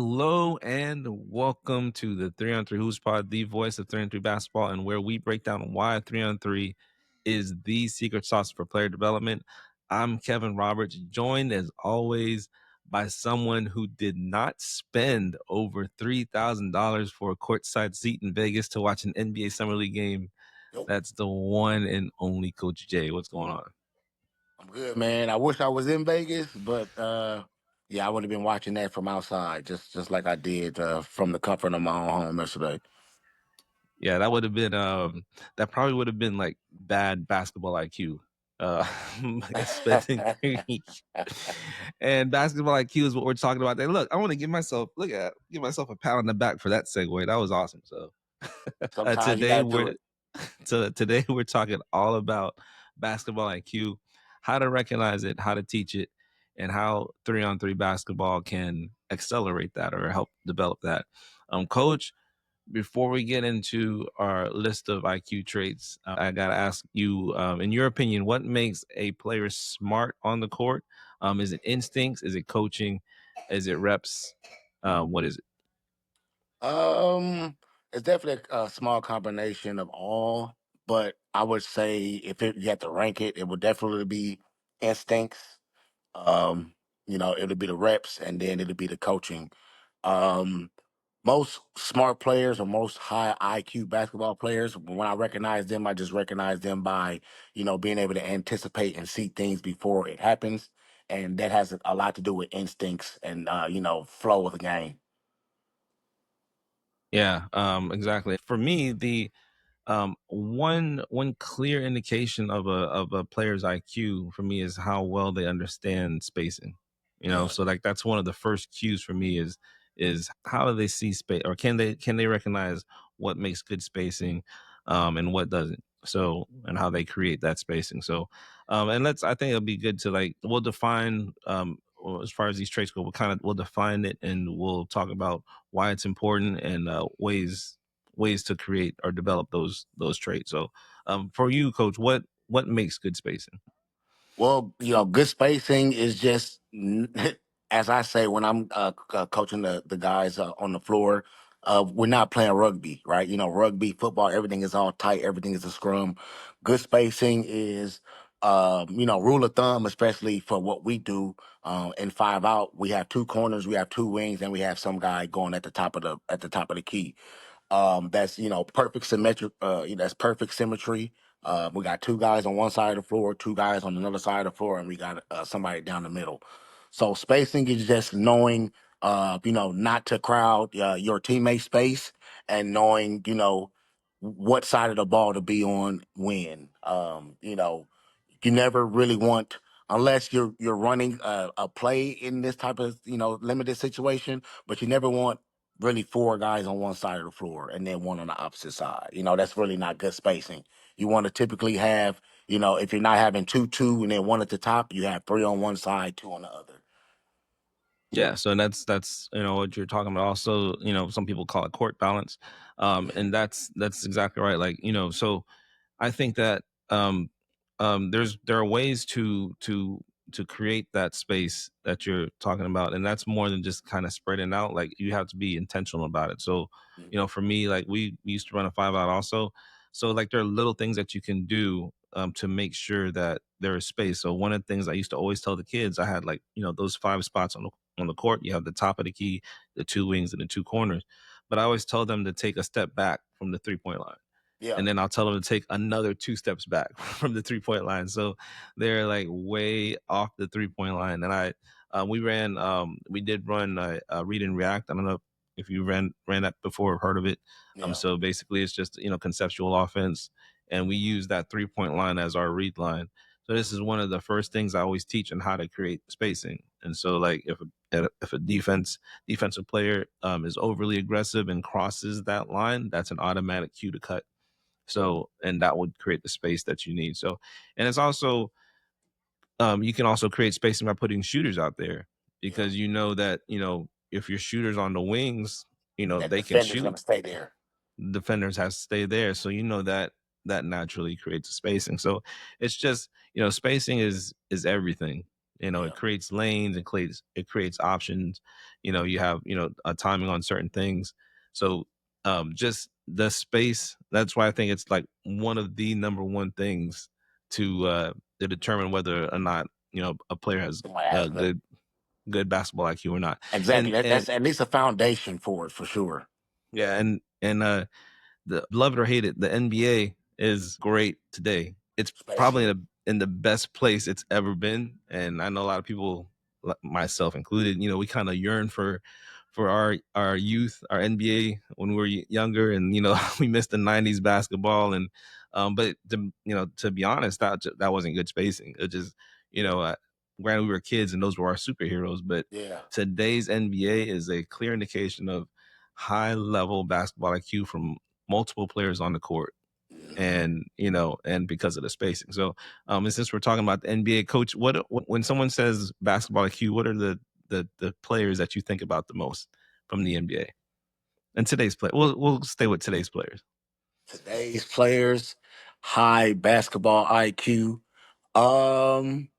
Hello and welcome to the 3 on 3 Hoops Pod, the voice of 3 on 3 basketball, and where we break down why 3 on 3 is the secret sauce for player development. I'm Kevin Roberts, joined as always by someone who did not spend over $3,000 for a courtside seat in Vegas to watch an NBA Summer League game. Nope. That's the one and only Coach Jay. What's going on? I'm good, man. I wish I was in Vegas, but yeah, I would have been watching that from outside, just like I did from the comfort of my own home yesterday. Yeah, that would have been that probably would have been like bad basketball IQ. Like spending and basketball IQ is what we're talking about. There. Look, I want to give myself a pat on the back for that segue. That was awesome. So Sometimes you today got to do we're it. today we're talking all about basketball IQ, how to recognize it, how to teach it, and how 3 on 3 basketball can accelerate that or help develop that. Coach, before we get into our list of IQ traits, I got to ask you, in your opinion, what makes a player smart on the court? Is it instincts? Is it coaching? Is it reps? What is it? Um, it's definitely a small combination of all, but I would say you had to rank it, it would definitely be instincts. Um, it'll be the reps, and then it'll be the coaching. Um, Most smart players or most high IQ basketball players, when I recognize them, I just recognize them by, being able to anticipate and see things before it happens. And that has a lot to do with instincts and, flow of the game. Yeah, exactly. For me, the one clear indication of a player's IQ for me is how well they understand spacing. Yeah. So like that's one of the first cues for me is how do they see space, or can they recognize what makes good spacing, and what doesn't. So and how they create that spacing. So and I think it'll be good to like we'll define well, as far as these traits go, we'll define it and we'll talk about why it's important and ways to create or develop those traits. So, for you, Coach, what makes good spacing? Well, good spacing is just, as I say when I'm coaching the guys on the floor. We're not playing rugby, right? Rugby, football, everything is all tight. Everything is a scrum. Good spacing is, rule of thumb, especially for what we do. In 5 out, we have two corners, we have two wings, and we have some guy going at the top of the key. That's perfect symmetric. That's perfect symmetry. We got two guys on one side of the floor, two guys on another side of the floor, and we got somebody down the middle. So spacing is just knowing, not to crowd your teammate space, and knowing, what side of the ball to be on when. You never really want, unless you're running a play in this type of limited situation, but you never want really four guys on one side of the floor and then one on the opposite side. That's really not good spacing. You want to typically have, if you're not having two and then one at the top, you have three on one side, two on the other. Yeah, so that's what you're talking about. Also, some people call it court balance, and that's exactly right. Like so I think that there are ways to create that space that you're talking about, and that's more than just kind of spreading out. Like you have to be intentional about it. So, Mhm. for me, like we used to run a 5 out also. So like there are little things that you can do to make sure that there is space. So one of the things I used to always tell the kids, I had like those 5 spots on the court. You have the top of the key, the two wings, and the two corners. But I always tell them to take a step back from the 3 point line, Yeah. and then I'll tell them to take another 2 steps back from the 3 point line. So they're like way off the 3 point line. And we did run read and react. I don't know if you ran that before or heard of it. Yeah. So basically it's just, conceptual offense. And we use that 3 point line as our read line. So this is one of the first things I always teach on how to create spacing. And so like if a defensive player is overly aggressive and crosses that line, that's an automatic cue to cut. So, and that would create the space that you need. So, and it's also, you can also create spacing by putting shooters out there, Yeah. because that, if your shooters on the wings, That they can defender's shoot. gonna stay there. Defenders have to stay there. So, that naturally creates a spacing. So it's just, spacing is everything. It Yeah. creates lanes, it creates options. You have a timing on certain things. So just the space. That's why I think it's like one of the number one things to determine whether or not a player has Somebody a has the good basketball IQ or not. exactly. And That's at least a foundation for it for sure. yeah, and the love it or hate it, the NBA is great today. It's probably Especially. in the best place it's ever been, and I know a lot of people, myself included, we kind of yearn for our youth, our NBA when we were younger, and we missed the '90s basketball, and but to be honest, that wasn't good spacing. It just granted we were kids and those were our superheroes, but Yeah. today's NBA is a clear indication of high level basketball IQ from multiple players on the court, Mhm. and because of the spacing. So and since we're talking about the NBA, coach, when someone says basketball IQ, what are the players that you think about the most from the NBA and today's play? We'll stay with today's players. Today's players, high basketball IQ. Um,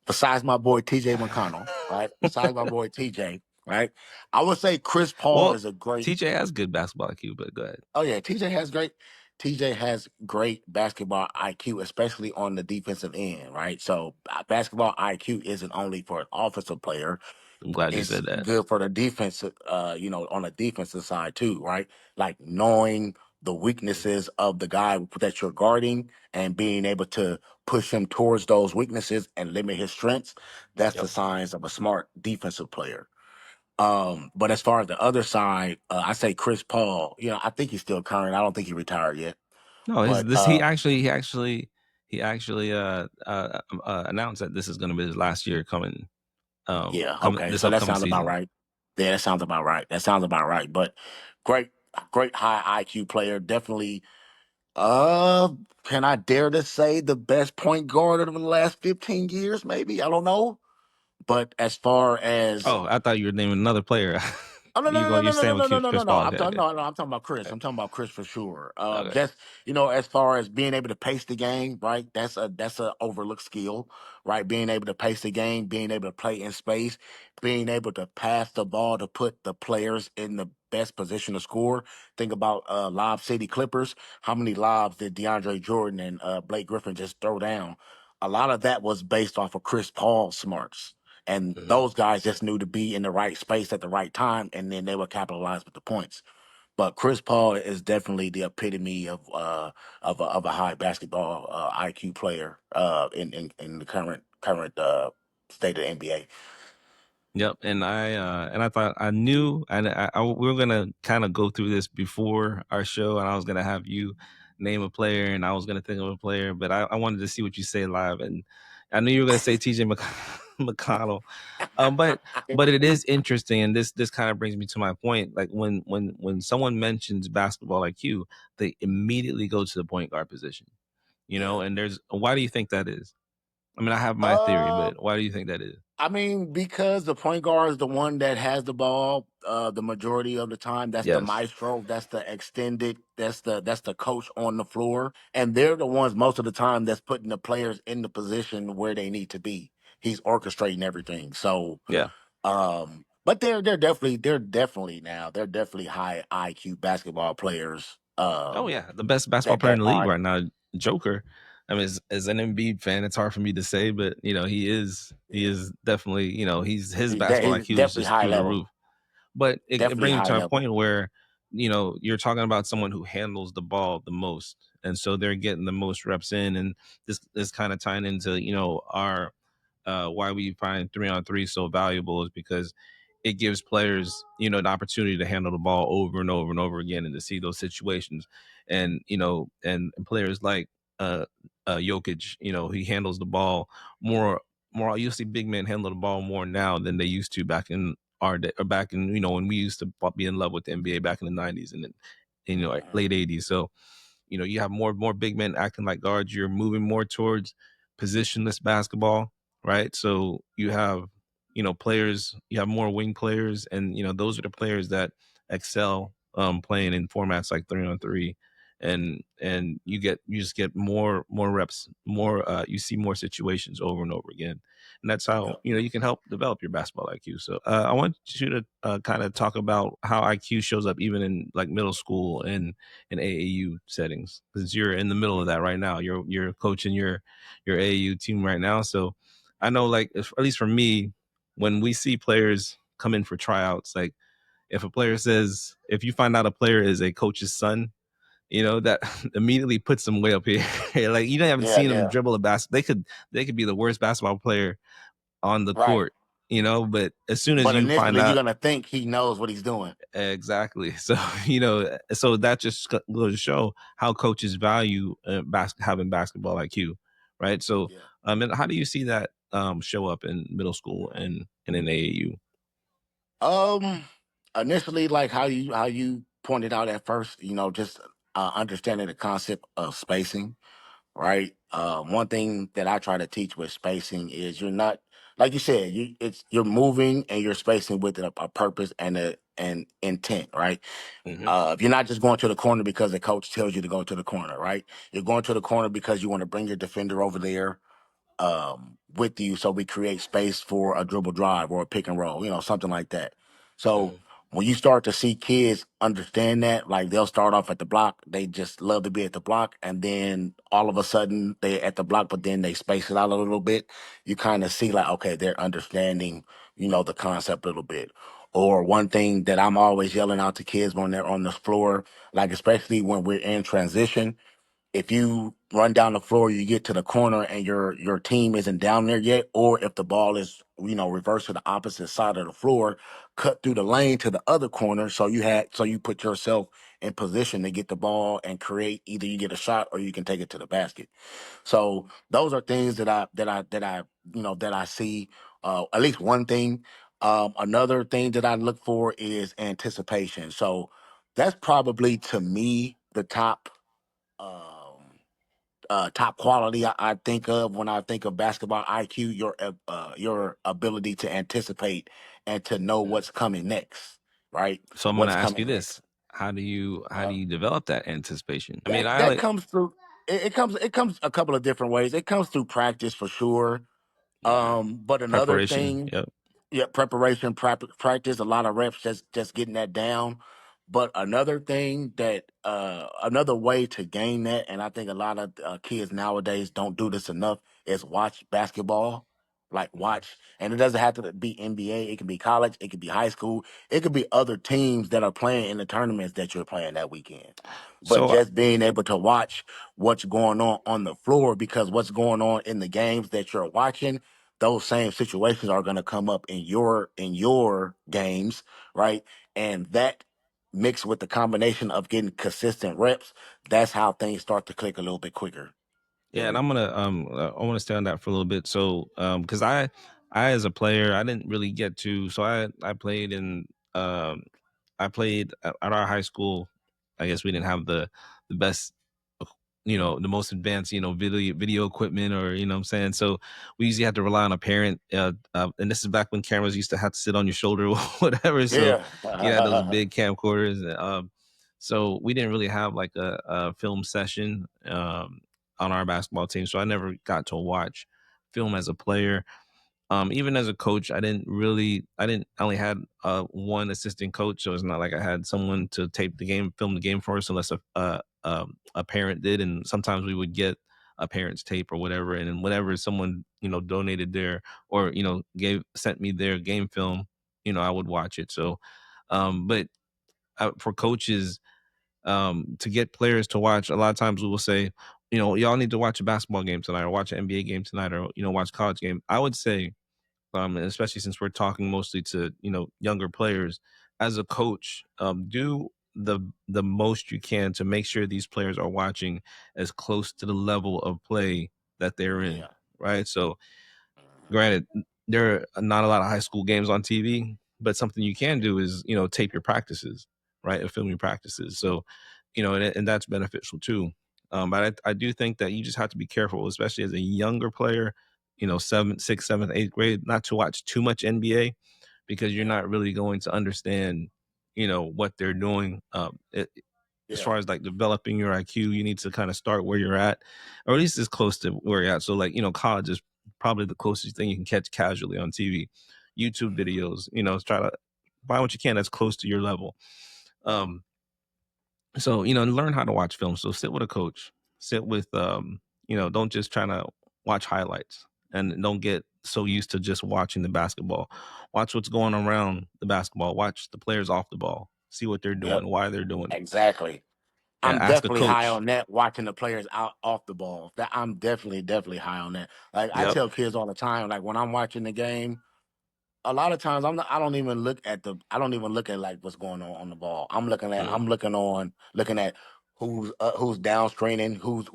besides my boy TJ McConnell, right? Besides my boy TJ, right? I would say Chris Paul Well, is a great. TJ has good basketball IQ, but go ahead. Oh yeah, TJ has great. TJ has great basketball IQ, especially on the defensive end, right? So basketball IQ isn't only for an offensive player; I'm glad you it's said that. good for the defensive. On the defensive side too, right? Like knowing the Mhm. weaknesses of the guy that you're guarding and being able to push him towards those weaknesses and limit his strengths. That's the Yep. signs of a smart defensive player. But as far as the other side, I say Chris Paul. I think he's still current. I don't think he retired yet. No, his But this he actually announced that this is going to be his last year yeah, coming okay. this So that upcoming sounds about season. right. Yeah, that sounds about right. That sounds about right. But great, great high IQ player. Definitely. Uh, can I dare to say the best point guard of the last 15 years? Maybe I don't know. But as far as Oh, I thought you were naming another player. oh no no no You're no no staying no with no no no no Chris no! Paul. I'm Okay, talking okay, no no I'm talking about Chris. okay, I'm talking about Chris for sure. okay. Just as far as being able to pace the game, right? That's a overlooked skill, right? Being able to pace the game, being able to play in space, being able to pass the ball to put the players in the best position to score. Think about Lob City Clippers. How many lobs did DeAndre Jordan and Blake Griffin just throw down? A lot of that was based off of Chris Paul smarts. And Mhm. those guys just knew to be in the right space at the right time, and then they would capitalize with the points. But Chris Paul is definitely the epitome of a high basketball IQ player in the current state of the NBA. Yep, and I thought I knew, and we were gonna kind of go through this before our show, and I was gonna have you name a player, and I was gonna think of a player, but I wanted to see what you say live, and I knew you were gonna say TJ McConnell. But it is interesting, and this kind of brings me to my point. Like when someone mentions basketball IQ, they immediately go to the point guard position. Yeah. And there's why do you think that is? I mean, I have my theory, Uh, but why do you think that is? I mean, because the point guard is the one that has the ball the majority of the time. That's the Yes. maestro. That's the extended. That's the coach on the floor, and they're the ones most of the time that's putting the players in the position where they need to be. He's orchestrating everything. So, Yeah. but they're definitely high IQ basketball players. Oh yeah, the best basketball That player in that the league are right now, Joker. I mean, as an Embiid fan, it's hard for me to say, but he yeah, is definitely, his basketball he's IQ is definitely just high through the level. roof. But it Definitely brings me high to a level. point where, you're talking about someone who handles the ball the most. And so they're getting the most reps in. And this is kind of tying into, our why we find 3-on-3 so valuable is because it gives players, an opportunity to handle the ball over and over and over again and to see those situations. And, and players like uh Jokic, he handles the ball more. You'll see big men handle the ball more now than they used to back in our day, or back in when we used to be in love with the NBA back in the '90s and then like Mhm. late '80s. So you have more big men acting like guards. You're moving more towards positionless basketball, right? So you have players. You have more wing players, and those are the players that excel playing in formats like 3-on-3 and you just get more reps, more you see more situations over and over again, and that's how Yeah. you can help develop your basketball IQ. So I want you to kind of talk about how IQ shows up even in like middle school and AAU settings, because you're in the middle of that right now. You're coaching your AAU team right now, so I know, like, at least for me, when we see players come in for tryouts, like if a player says, if you find out a player is a coach's son, that immediately puts them way up here. Like, you haven't Yeah. seen them Yeah. dribble a basket. They could be the worst basketball player on the Right. court, but as soon as But you find initially, you're out gonna think he knows what he's doing. exactly, so so that just goes to show how coaches value having basketball IQ, right? So, Yeah. and how do you see that show up in middle school and in AAU? Um, Initially, like how you pointed out at first, just understanding the concept of spacing, right? One thing that I try to teach with spacing is you're not, like you said, you're moving and you're spacing with a purpose and an intent, right? Hmm. You're not just going to the corner because the coach tells you to go to the corner, right? You're going to the corner because you want to bring your defender over there with you, so we create space for a dribble drive or a pick and roll, something like that. So Hmm. when you start to see kids understand that, like they'll start off at the block, they just love to be at the block, and then all of a sudden they're at the block, but then they space it out a little bit. You kind of see like, okay, they're understanding, the concept a little bit. Or one thing that I'm always yelling out to kids when they're on the floor, like especially when we're in transition, if you run down the floor, you get to the corner and your team isn't down there yet, or if the ball is reversed to the opposite side of the floor, cut through the lane to the other corner. So you put yourself in position to get the ball and create, either you get a shot or you can take it to the basket. So those are things that I see. At least one thing. Another thing that I look for is anticipation. So that's probably to me the um, top quality I think of when I think of basketball IQ. Your ability to anticipate and to know what's coming next, right? So I'm going to What's ask you coming this: next. how do Uh, you develop that anticipation? I mean, that I that like comes through. It comes a couple of different ways. It comes through practice for sure. okay. But another Preparation. thing, Yep. yeah, preparation, practice, a lot of reps, just getting that down. But another thing another way to gain that, and I think a lot of kids nowadays don't do this enough, is watch basketball. Like Mhm. watch, and it doesn't have to be NBA. It can be college. It could be high school. It could be other teams that are playing in the tournaments that you're playing that weekend. But So just being able to watch what's going on the floor, because what's going on in the games that you're watching, those same situations are going to come up in your games, right? And that mixed with the combination of getting consistent reps, that's how things start to click a little bit quicker. yeah, and I want to stay on that for a little bit. So because I as a player, I didn't really get to. So I played in um I played at our high school. I guess we didn't have the best, the most advanced, video equipment, or what I'm saying. So we usually had to rely on a parent. And this is back when cameras used to have to sit on your shoulder or whatever. So Yeah. you had those big camcorders. So we didn't really have like a film session on our basketball team. So I never got to watch film as a player. Even as a coach, I only had one assistant coach, so it's not like I had someone to film the game for us, unless a parent did. And sometimes we would get a parent's tape or whatever, and then whatever someone donated their, or gave sent me their game film, I would watch it. So but for coaches, to get players to watch, a lot of times we will say, y'all need to watch a basketball game tonight, or watch an NBA game tonight, or watch a college game. I would say, and especially since we're talking mostly to younger players, as a coach, do the most you can to make sure these players are watching as close to the level of play that they're in, Yeah. right? So Mhm. granted, there are not a lot of high school games on TV, but something you can do is tape your practices, right, and film your practices. So and that's beneficial too. But I do think that you just have to be careful, especially as a younger player, seventh, sixth, seventh, eighth grade, not to watch too much NBA, because you're Yeah. not really going to understand what they're doing. as Yeah. far as like developing your IQ, you need to kind of start where you're at, or at least as close to where you're at. So, like, college is probably the closest thing you can catch casually on TV. YouTube videos, try to find what you can that's close to your level. Um, so, learn how to watch film. So sit with a coach, sit with, don't just try to watch highlights and don't get so used to just watching the basketball. Watch what's going around the basketball. Watch the players off the ball. See what they're Yep. doing, why they're doing it. Exactly. Yeah, I'm ask a definitely high coach. on that. Watching the players out off the ball. That I'm definitely high on that. Like I Yep. tell kids all the time, like when I'm watching the game, a lot of times I don't even look at I don't even look at like what's going on the ball. Mhm. Looking at who's down screening, who's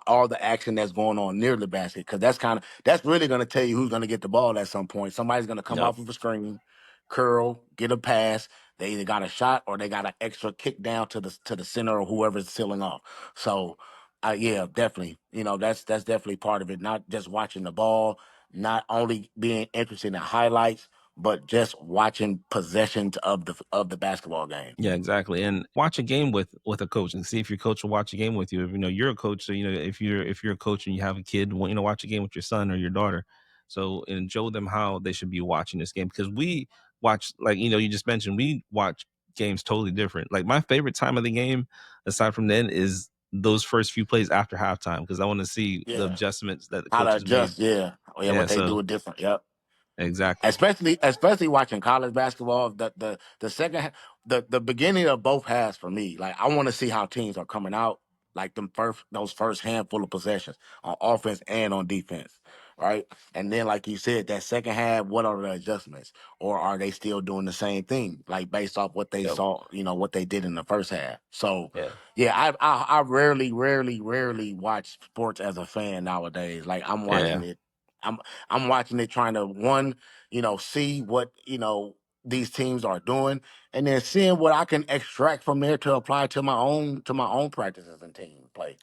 all the action that's going on near the basket, because that's really going to tell you who's going to get the ball at some point. Somebody's going to come Yep. off of a screen, curl, get a pass. They either got a shot or they got an extra kick down to the center or whoever's sealing off. So, yeah, definitely. That's definitely part of it. Not just watching the ball, not only being interested in highlights, but just watching possessions of the basketball game. Yeah, exactly. And watch a game with a coach and see if your coach will watch a game with you. If you're a coach, so if you're a coach and you have a kid, well, watch a game with your son or your daughter. So and show them how they should be watching this game because we watch like you just mentioned we watch games totally different. Like my favorite time of the game, aside from then, is those first few plays after halftime because I want to see the Yeah. adjustments that the How to coaches made. adjust, yeah. Oh, yeah, Yeah, what they so do it different. Yep. exactly. Especially watching college basketball, the the beginning of both halves for me, like I want to see how teams are coming out, like those first handful of possessions on offense and on defense, right? And then, like you said, that second half, what are the adjustments, or are they still doing the same thing, like based off what they Yep. saw, what they did in the first half? So, Yeah. yeah, I rarely watch sports as a fan nowadays. Like I'm Yeah. watching it. I'm watching it trying to one see what, these teams are doing, and then seeing what I can extract from there to apply to my own practices and team play.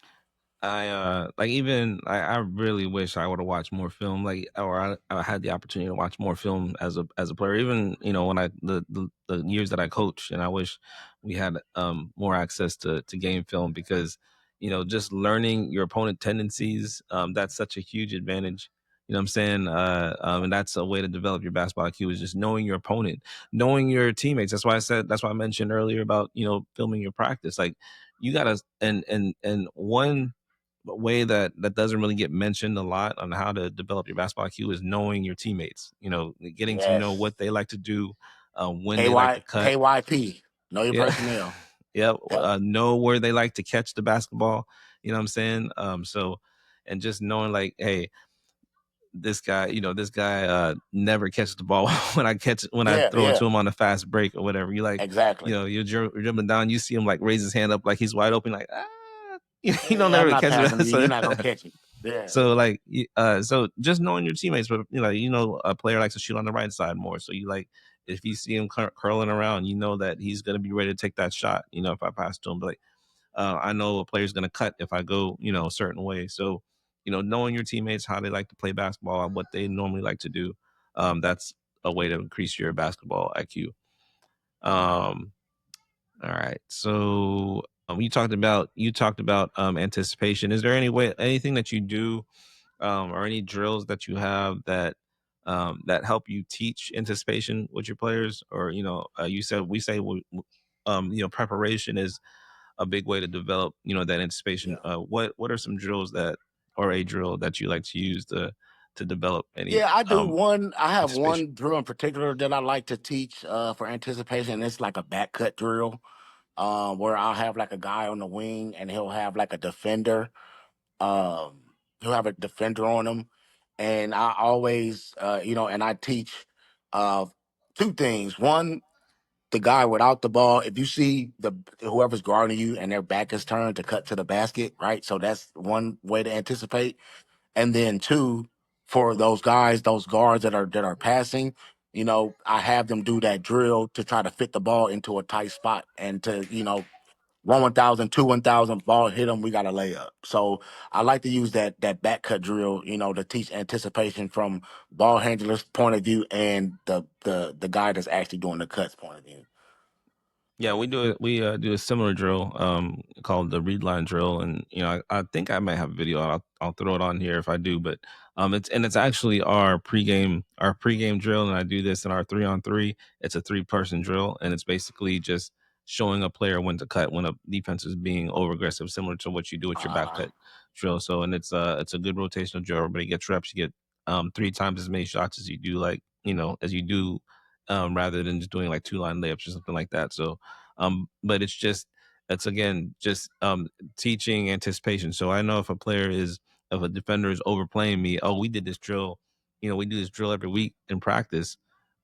Like even I really wish I would have watched more film, like or I had the opportunity to watch more film as a player. Even when the years that I coached, and I wish we had more access to game film because just learning your opponent tendencies, that's such a huge advantage. You know what I'm saying? And that's a way to develop your basketball IQ is just knowing your opponent, knowing your teammates. That's why I mentioned earlier about filming your practice. Like you gotta and one way that doesn't really get mentioned a lot on how to develop your basketball IQ is knowing your teammates. Getting to know Yes. what they like to do, when they like to KY cut. KYP. Know your Yeah, personnel. yeah. Yep. Know where they like to catch the basketball. You know what I'm saying? So, and just knowing like, hey, this guy never catches the ball when I Yeah, throw it yeah. to him on a fast break or whatever. You like, Exactly. you're dribbling down, you see him like raise his hand up like he's wide open, like you don't Yeah, I'm never not catch passing it. to you. So You're not gonna catch me. Yeah. so like so just knowing your teammates, but a player likes to shoot on the right side more. So you like if you see him curling around, you know that he's gonna be ready to take that shot. If I pass to him, but like I know a player's gonna cut if I go a certain way. So knowing your teammates, how they like to play basketball, and what they normally like to do, that's a way to increase your basketball IQ. Um, all right. So you talked about anticipation. Is there anything that you do or any drills that you have that help you teach anticipation with your players? Or you said we say preparation is a big way to develop that anticipation. Yeah. What are some drills that or a drill that you like to use to develop any Yeah, I do one. I have anticipation? one drill in particular that I like to teach for anticipation. It's like a back cut drill, where I'll have like a guy on the wing and he'll have like a defender. Um, he'll have a defender on him, and I always, and I teach uh, two things. One, the guy without the ball. If you see the whoever's guarding you and their back is turned to cut to the basket, right? So that's one way to anticipate. And then two, for those guys, those guards that are passing, I have them do that drill to try to fit the ball into a tight spot and to, 1,000, 1,000 ball hit them, we got to lay up. So I like to use that back cut drill, to teach anticipation from ball handler's point of view and the guy that's actually doing the cuts point of view. Yeah, we do a similar drill called the read line drill, and I think I might have a video. I'll throw it on here if I do, but it's actually our pregame drill, and I do this in our 3-on-3. It's a 3-person drill, and it's basically just showing a player when to cut when a defense is being over aggressive, similar to what you do with your back Uh, cut drill. So, and it's a good rotational drill. Everybody gets reps. You get 3 times as many shots as you do rather than just doing like 2-line layups or something like that. So but it's again just teaching anticipation. So I know if a defender is overplaying me, oh, we did this drill, we do this drill every week in practice.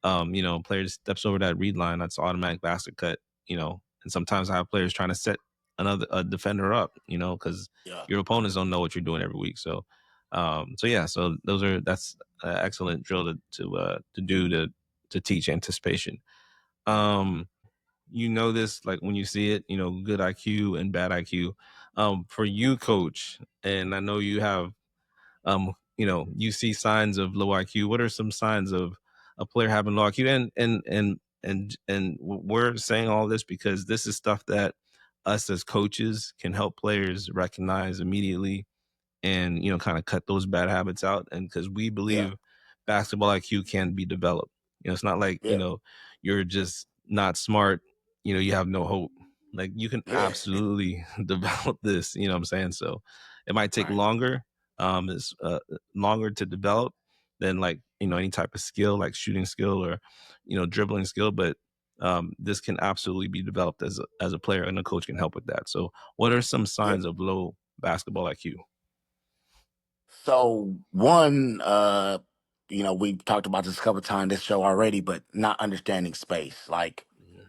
Player just steps over that read line, that's automatic basket cut, and sometimes I have players trying to set a defender up, because yeah, your opponents don't know what you're doing every week. So yeah, so that's excellent drill to do to teach anticipation. Um, this like when you see it, good IQ and bad IQ. For you, coach, and I know you have, you see signs of low IQ. What are some signs of a player having low IQ? And we're saying all this because this is stuff that us as coaches can help players recognize immediately and kind of cut those bad habits out. And because we yeah, believe basketball IQ can be developed. It's not like yeah, you're just not smart. You have no hope. Like you can yeah. absolutely develop this. You know what I'm saying? So it might take Right. longer. It's longer to develop than like any type of skill, like shooting skill or dribbling skill, but this can absolutely be developed as a player, and a coach can help with that. So, what are some Yeah. signs of low basketball IQ? So one, we've talked about this a couple of times this show already, but not understanding space. Like, Mhm.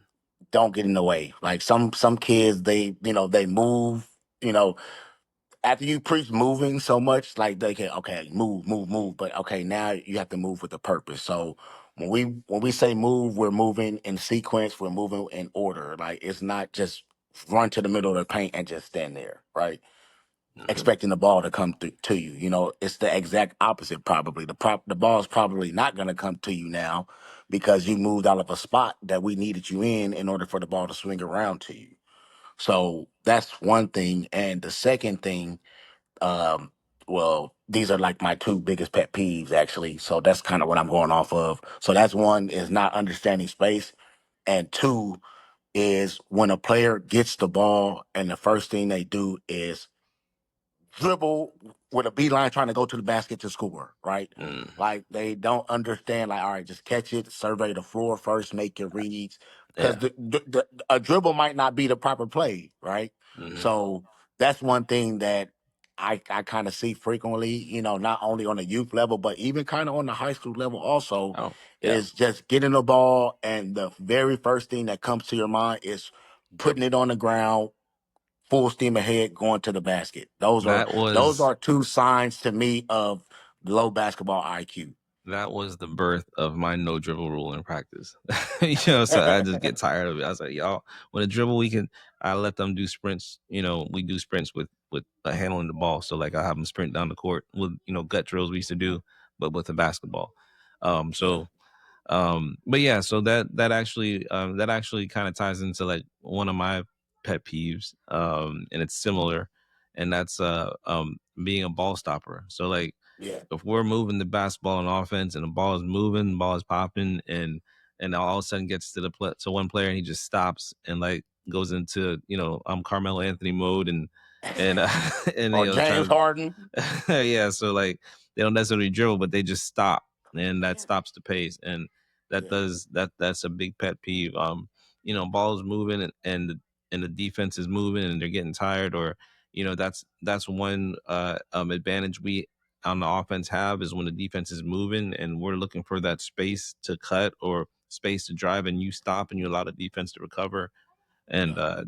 don't get in the way. Like some kids, they move. You know, after you preach moving so much, like they can okay move, move, move. But okay, now you have to move with a purpose. So when we say move, we're moving in sequence. We're moving in order. Like it's not just run to the middle of the paint and just stand there, right? Mhm. Expecting the ball to come to you. It's the exact opposite. Probably the ball is probably not going to come to you now because you moved out of a spot that we needed you in order for the ball to swing around to you. So that's one thing. And the second thing, um, well, these are like my two biggest pet peeves actually. So that's kind of what I'm going off of. So that's one is not understanding space, and two is when a player gets the ball and the first thing they do is dribble with a beeline trying to go to the basket to score, right? Mm, Like they don't understand, like, all right, just catch it, survey the floor first, make your reads. Because yeah. a dribble might not be the proper play, right? Mhm. So that's one thing that I kind of see frequently, not only on the youth level, but even kind of on the high school level also, Oh, yeah. is just getting the ball and the very first thing that comes to your mind is putting Dribble. it on the ground, full steam ahead, going to the basket. Those are That those was are two signs to me of low basketball IQ. that was the birth of my no dribble rule in practice. So I just get tired of it. I was like, y'all, when a dribble, I let them do sprints. We do sprints with handling the ball. So like I have them sprint down the court with gut drills we used to do, but with a basketball. Yeah, So but yeah, so that actually kind of ties into like one of my pet peeves, and it's similar, and that's being a ball stopper. So like yeah, if we're moving the basketball on offense and the ball is moving, the ball is popping, and all of a sudden gets to one player and he just stops and like goes into Carmelo Anthony mode and and or trying James to Harden. yeah, so like they don't necessarily dribble, but they just stop, and that stops the pace, and Yeah, that's a big pet peeve. Balls moving and the defense is moving and they're getting tired, or that's one advantage we on the offense have is when the defense is moving and we're looking for that space to cut or space to drive, and you stop and you allow the defense to recover, and yeah.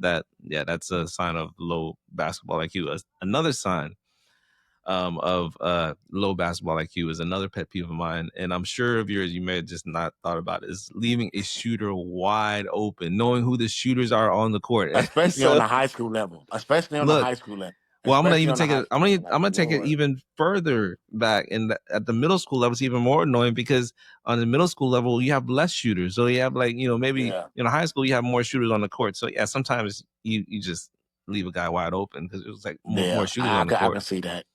that's a sign of low basketball IQ. Another sign of low basketball IQ is another pet peeve of mine, and I'm sure of yours. You may have just not thought about it. Is leaving a shooter wide open, knowing who the shooters are on the court. Especially on So the high school level. Especially on the look, high school level. Well, I'm gonna especially even on the take high it. school level. I'm Like, gonna take it Lord, even further back. At the middle school level, it's even more annoying because on the middle school level, you have less shooters. So you have like maybe yeah, high school you have more shooters on the court. So yeah, sometimes you just leave a guy wide open because it was like more yeah, shooters on the I court. can see that.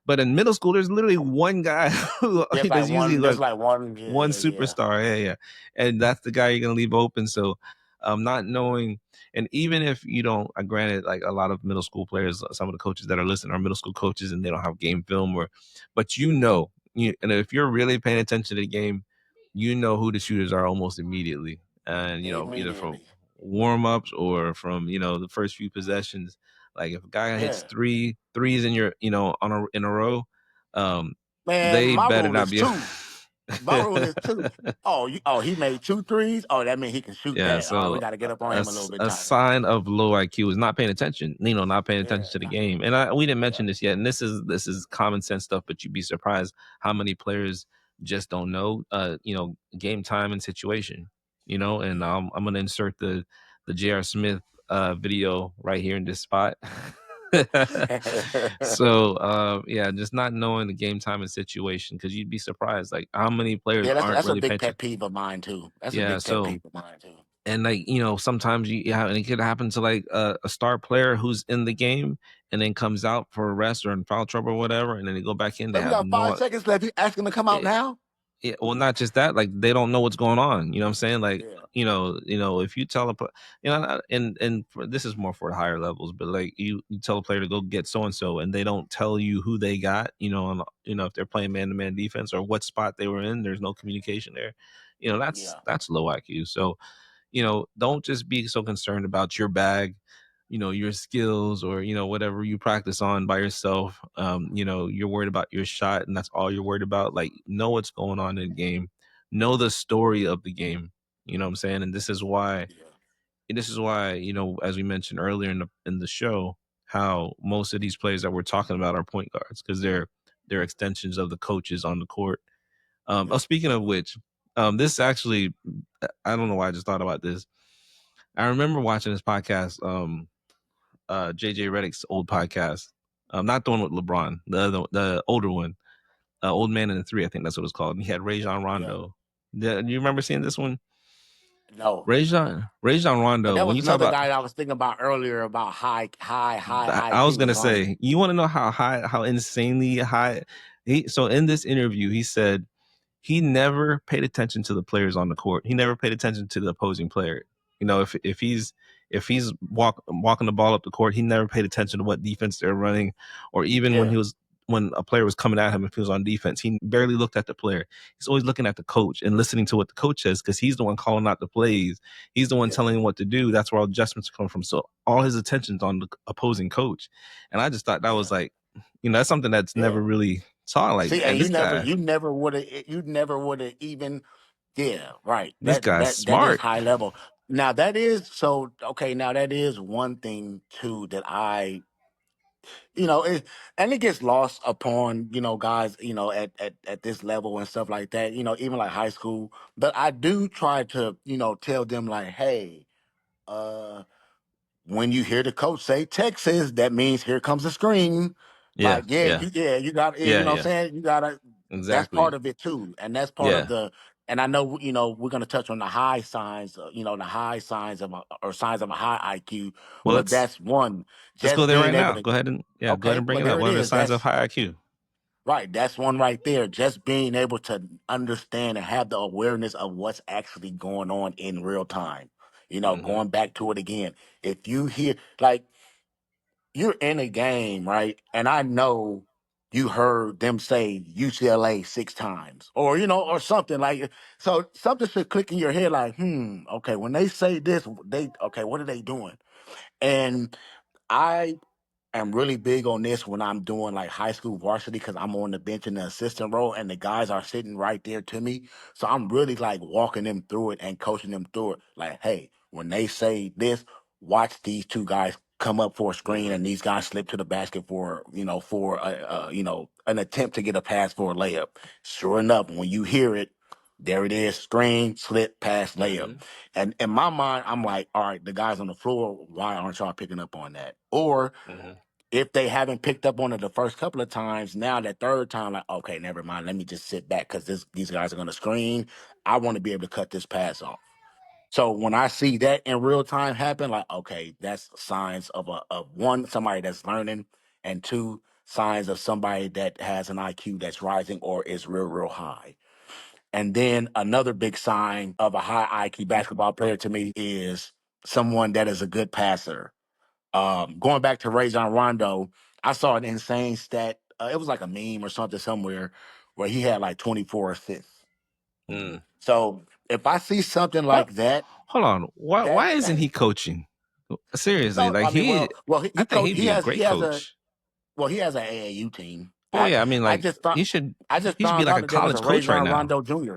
But in middle school, there's literally one guy who Just like there's usually one, like just like one. Yeah, one yeah, yeah. superstar. Yeah, yeah. And that's the guy you're gonna leave open. So not knowing, and even if you don't, granted, like a lot of middle school players, some of the coaches that are listening are middle school coaches and they don't have game film but and if you're really paying attention to the game, you know who the shooters are almost immediately. And either from Immediately. warm ups or from, the first few possessions. Like if a guy hits Yeah, three threes in your, in a row, um, man. they My better rule not is be. two. My rule is two. Oh, he made two threes. Oh, that means he can shoot Yeah, that. All right, we so got to get up on him a little bit a tighter. sign of low IQ is not paying attention. Not paying attention Yeah, to the game. And we didn't yeah, mention this yet. And this is common sense stuff, but you'd be surprised how many players just don't know, game time and situation. And I'm gonna insert the J.R. Smith video right here in this spot. yeah. So yeah, just not knowing the game time and situation because you'd be surprised like how many players Yeah, aren't that's a really big paying attention. pet peeve of mine too. That's a Yeah, big pet so peeve of mine too. and like sometimes and it could happen to like a star player who's in the game and then comes out for a rest or in foul trouble or whatever, and then they go back in. They Like we have got 5 seconds left. You ask him to come out yeah, now? yeah, well, not just that, like they don't know what's going on. You know what I'm saying? Like Yeah, if you tell this is more for the higher levels, but like you tell a player to go get so and so, and they don't tell you who they got. If they're playing man to man defense or what spot they were in, there's no communication there. That's yeah, that's low IQ. So don't just be so concerned about your bag, your skills or, whatever you practice on by yourself. You're worried about your shot and that's all you're worried about. Like, know what's going on in the game, know the story of the game. You know what I'm saying? And yeah, this is why, as we mentioned earlier in the show, how most of these players that we're talking about are point guards because they're extensions of the coaches on the court. yeah, Speaking of which, this actually, I don't know why I just thought about this. I remember watching this podcast, JJ Redick's old podcast, not the one with LeBron, the older one, Old Man in the Three, I think that's what it's called. And he had Rajon yeah. Rondo. Do you remember seeing this one? No. Rajon But Rondo. that When was you talk another about, guy I was thinking about earlier about high I was IQ gonna was on him. say, you want to know how insanely high. So in this interview, he said he never paid attention to the players on the court. He never paid attention to the opposing player. If he's walking the ball up the court, he never paid attention to what defense they're running, or even Yeah, when a player was coming at him if he was on defense, he barely looked at the player. He's always looking at the coach and listening to what the coach says because he's the one calling out the plays. He's the one yeah, telling him what to do. That's where all adjustments come from. So all his attention's on the opposing coach, and I just thought that yeah, was like, that's something that's yeah. never really taught. Like, See, man, and this guy, you never would have even. Yeah, right. this guy's That is smart. high level. Now that is so okay. Now that is one thing too that and it gets lost upon guys at this level and stuff like that. Even like high school. But I do try to tell them like, hey, uh, when you hear the coach say Texas, that means here comes the screen. Yeah, Like, yeah, yeah, you got, yeah, what I'm yeah, saying? You gotta, that's part exactly. of it too. And that's part of Yeah. and I know, we're gonna touch on the high signs, the high signs or signs of a high IQ, Well, but that's one, let's go just there being right able now. to, Go ahead okay, and bring well, it up. there it What are the is. signs of high IQ? Right. That's one right there. Just being able to understand and have the awareness of what's actually going on in real time. Mm-hmm. Going back to it again. If you hear, like, you're in a game, right? And I know you heard them say UCLA 6 times or, or something like so something should click in your head like, okay, when they say this, okay, what are they doing? And I am really big on this when I'm doing like high school varsity because I'm on the bench in the assistant role and the guys are sitting right there to me. So I'm really like walking them through it and coaching them through it. Like, hey, when they say this, watch these two guys come up for a screen Mm-hmm. and these guys slip to the basket for an attempt to get a pass for a layup. Sure enough, when you hear it, there it is, screen, slip, pass, layup. Mm-hmm. And in my mind, I'm like, all right, the guys on the floor, why aren't y'all picking up on that? Or Mm-hmm. If they haven't picked up on it the first couple of times, now that third time, like, okay, never mind. Let me just sit back because these guys are going to screen. I want to be able to cut this pass off. So when I see that in real time happen, like, okay, that's signs of of one, somebody that's learning, and two, signs of somebody that has an IQ that's rising or is real high. And then another big sign of a high IQ basketball player to me is someone that is a good passer. Going back to Rajon Rondo, I saw an insane stat. It was like a meme or something somewhere where he had like 24 assists. Mm. So if I see something What? like that, Hold on. Why isn't that he coaching? Seriously, no, like I mean, he, I he think coach he'd be a he great has a coach. he has an AAU team. Oh yeah, I mean, I like just thought he should I just he should be found like out a that there was a college coach right Rajon now. Rondo Jr.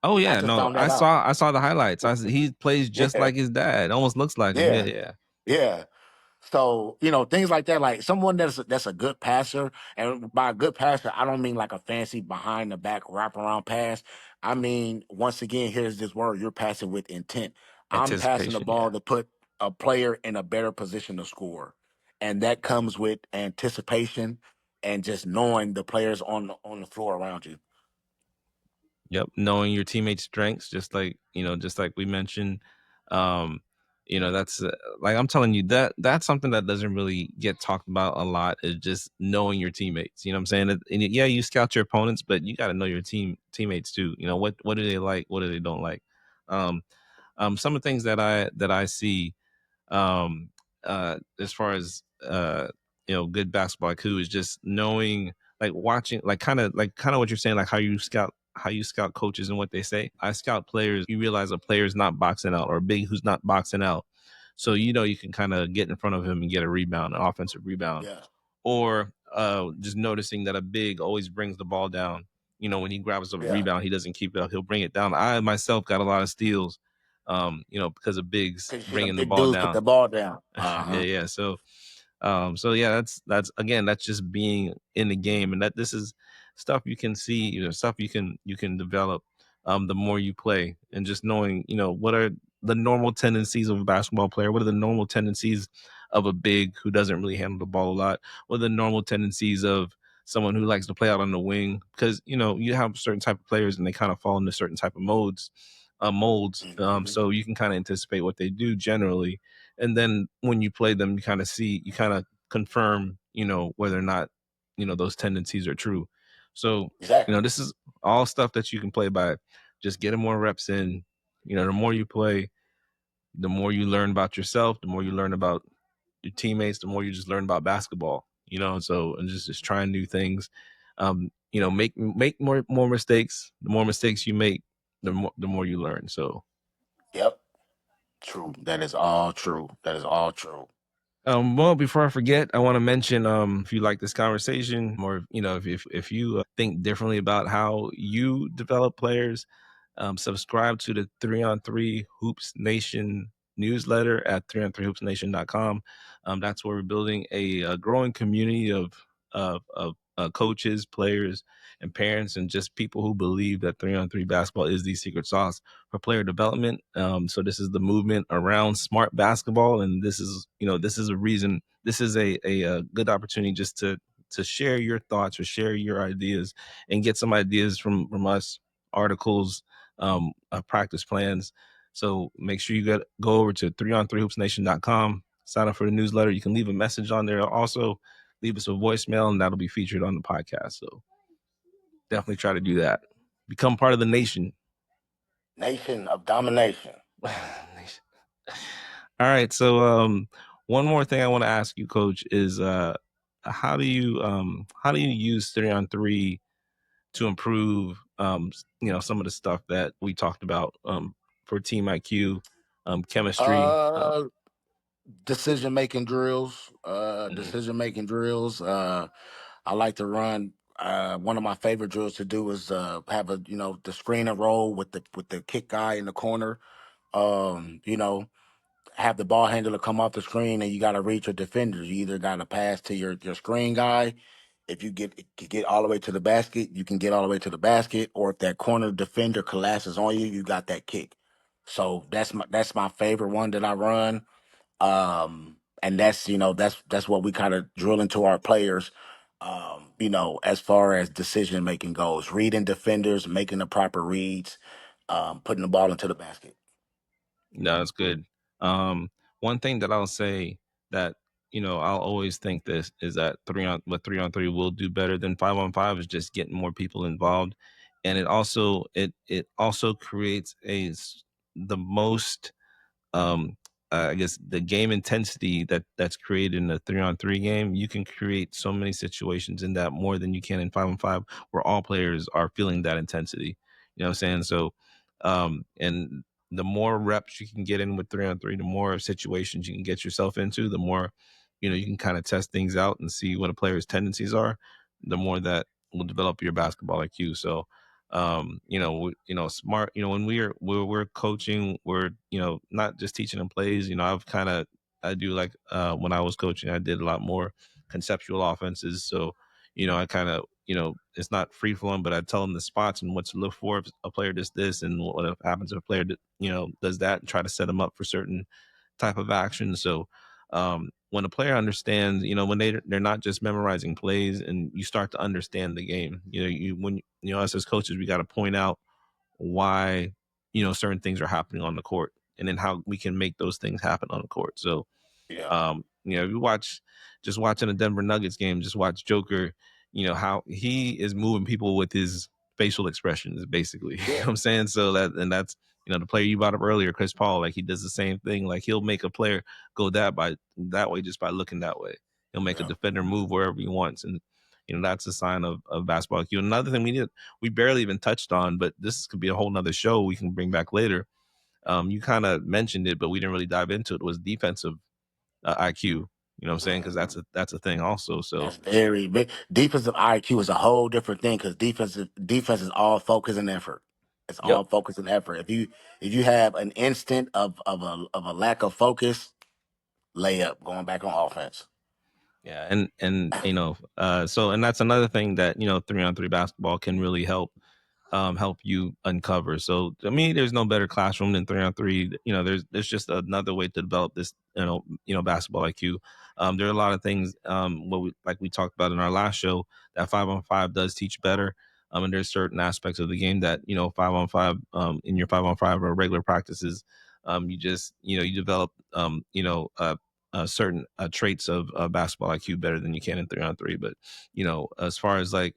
Oh I yeah, just no, found that out. I saw the highlights. He plays just Yeah, like his dad. Almost looks like him. Yeah, yeah, yeah. yeah. So, things like that, like someone that's a good passer, and by a good passer, I don't mean like a fancy behind the back wraparound pass. I mean, once again, here's this word: you're passing with intent. I'm passing the Anticipation. Yeah. ball to put a player in a better position to score, and that comes with anticipation and just knowing the players on the floor around you. Yep, knowing your teammates' strengths, just like we mentioned, um, that's like I'm telling you that's something that doesn't really get talked about a lot. Is just knowing your teammates. You know what I'm saying? Yeah, you scout your opponents, but you got to know your teammates too. What do they like? What do they don't like? Um, some of the things that I see um as far as good basketball IQ is just knowing, like watching, like kind of what you're saying, like how you scout coaches and what they say. I scout players. You realize a player is not boxing out, or a big who's not boxing out, so you can kind of get in front of him and get a rebound, an offensive rebound. Yeah, Or just noticing that a big always brings the ball down. When he grabs a yeah, rebound, he doesn't keep it up, he'll bring it down. I myself got a lot of steals, because of bigs because you see the bringing the big ball dudes put down. the ball down. Yeah, yeah. So yeah, that's again, that's just being in the game, and that this is stuff you can see, stuff you can develop the more you play, and just knowing, what are the normal tendencies of a basketball player, what are the normal tendencies of a big who doesn't really handle the ball a lot, what are the normal tendencies of someone who likes to play out on the wing, because you have certain type of players and they kind of fall into certain type of molds, Mhm. so you can kind of anticipate what they do generally, and then when you play them, you kind of confirm, whether or not those tendencies are true. So Exactly. this is all stuff that you can play by. Just getting more reps in. The more you play, the more you learn about yourself, the more you learn about your teammates, the more you just learn about basketball. And just trying new things. Make more mistakes. The more mistakes you make, the more you learn. So Yep. True. That is all true. That is all true. well, before I forget, I want to mention, if you like this conversation, or if you think differently about how you develop players, subscribe to the 3 on 3 Hoops Nation newsletter at 3on3hoopsnation.com. That's where we're building a growing community of coaches, players, and parents, and just people who believe that 3 on 3 basketball is the secret sauce for player development. So this is the movement around smart basketball, and this is a reason. This is a good opportunity just to share your thoughts or share your ideas and get some ideas from us, articles, practice plans. So make sure you go over to 3on3hoopsnation.com, sign up for the newsletter. You can leave a message on there. Also, leave us a voicemail, and that'll be featured on the podcast. So definitely try to do that. Become part of the nation. Nation of domination. Nation. All right. So one more thing I want to ask you, Coach, is how do you use 3 on 3 to improve some of the stuff that we talked about, for team IQ, chemistry. Uh, Decision making drills. Mhm. Decision making drills. I like to run. One of my favorite drills to do is have a the screen and roll with the kick guy in the corner. You know, have the ball handler come off the screen and you got to reach your defenders. You either got to pass to your screen guy. If you get all the way to the basket, you can get all the way to the basket. Or if that corner defender collapses on you, you got that kick. So that's my favorite one that I run. and that's that's what we kind of drill into our players. As far as decision making goes, reading defenders, making the proper reads, putting the ball into the basket. No, that's good. One thing that I'll say that I'll always think this is that 3-on-3 will do better than 5-on-5 is just getting more people involved, and it also creates the most I guess the game intensity that's created in a 3-on-3 game. You can create so many situations in that more than you can in 5-on-5, where all players are feeling that intensity. You know what I'm saying? So, and the more reps you can get in with 3-on-3, the more situations you can get yourself into, the more you can kind of test things out and see what a player's tendencies are. The more that will develop your basketball IQ. So, smart, when we're coaching, we're not just teaching them plays. I do, like, when I was coaching, I did a lot more conceptual offenses. So I kind of, it's not free flowing, but I tell them the spots and what to look for if a player does this, and what happens if a player does that, and try to set them up for certain type of action. So when a player understands, when they're not just memorizing plays, and you start to understand the game, us as coaches, we got to point out why certain things are happening on the court, and then how we can make those things happen on the court. So Yeah, you watch, just watching a Denver Nuggets game, just watch Joker, how he is moving people with his facial expressions, basically. You know yeah, what I'm saying? So that's the player you brought up earlier, Chris Paul, like he does the same thing. Like he'll make a player go that way just by looking that way. He'll make a yeah. defender move wherever he wants. And that's a sign of basketball IQ. Another thing we barely even touched on, but this could be a whole nother show we can bring back later. You kind of mentioned it, but we didn't really dive into it, was defensive IQ. You know what I'm saying? Because Mhm. that's a thing also. So That's very big. Defensive IQ is a whole different thing because defense is all focus and effort. It's yep. all focus and effort. If you have an instant of a lack of focus, layup going back on offense. Yeah, and so, and that's another thing that 3-on-3 basketball can really help you uncover. So to me, there's no better classroom than 3-on-3. There's just another way to develop this basketball IQ. There are a lot of things, like we talked about in our last show, that 5-on-5 does teach better. And there's certain aspects of the game that 5-on-5, in your 5-on-5 or regular practices, you just you develop certain traits of basketball IQ better than you can in 3-on-3. But as far as, like,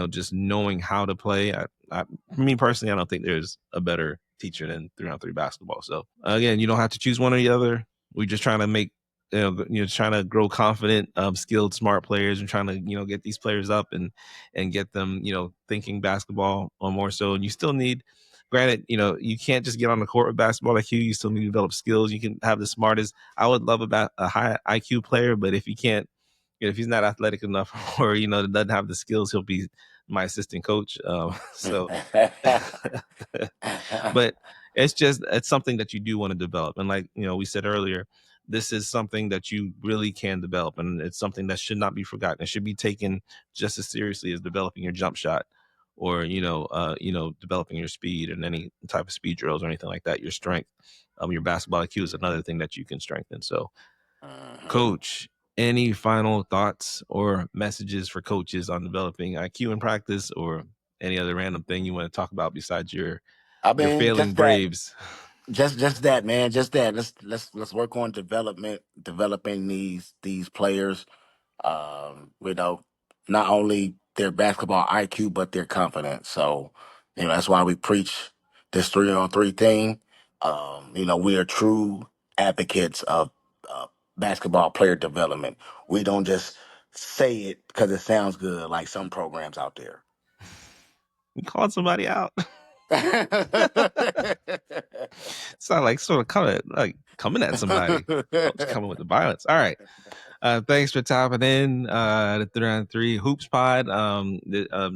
just knowing how to play, for me personally, I don't think there's a better teacher than 3-on-3 basketball. So again, you don't have to choose one or the other. We're just trying to make trying to grow confident, skilled, smart players, and trying to get these players up and get them thinking basketball or more so. And you still need, granted, you can't just get on the court with basketball IQ. You still need to develop skills. You can have the smartest. I would love about a high IQ player, but if he can't, if he's not athletic enough, or doesn't have the skills, he'll be my assistant coach. So, but it's something that you do want to develop, and like we said earlier, this is something that you really can develop, and it's something that should not be forgotten. It should be taken just as seriously as developing your jump shot, or developing your speed and any type of speed drills or anything like that. Your strength, your basketball IQ is another thing that you can strengthen. So, Mhm. Coach, any final thoughts or messages for coaches on developing IQ in practice, or any other random thing you want to talk about besides I your mean, failing just that. Braves? Just that, man. Just that. Let's work on developing these players. You know, not only their basketball IQ but their confidence. So, that's why we preach this 3-on-3 thing. We are true advocates of basketball player development. We don't just say it because it sounds good, like some programs out there. You called somebody out. Sound like sort of coming at somebody. Coach coming with the violence. All right. Thanks for tapping in the 3-on-3 Hoops Pod.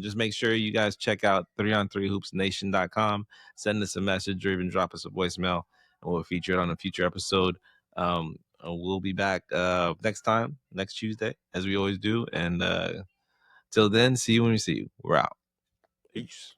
Just make sure you guys check out 3on3hoopsnation.com. Send us a message or even drop us a voicemail, and we'll feature it on a future episode. We'll be back next Tuesday, as we always do. And till then, see you when we see you. We're out. Peace.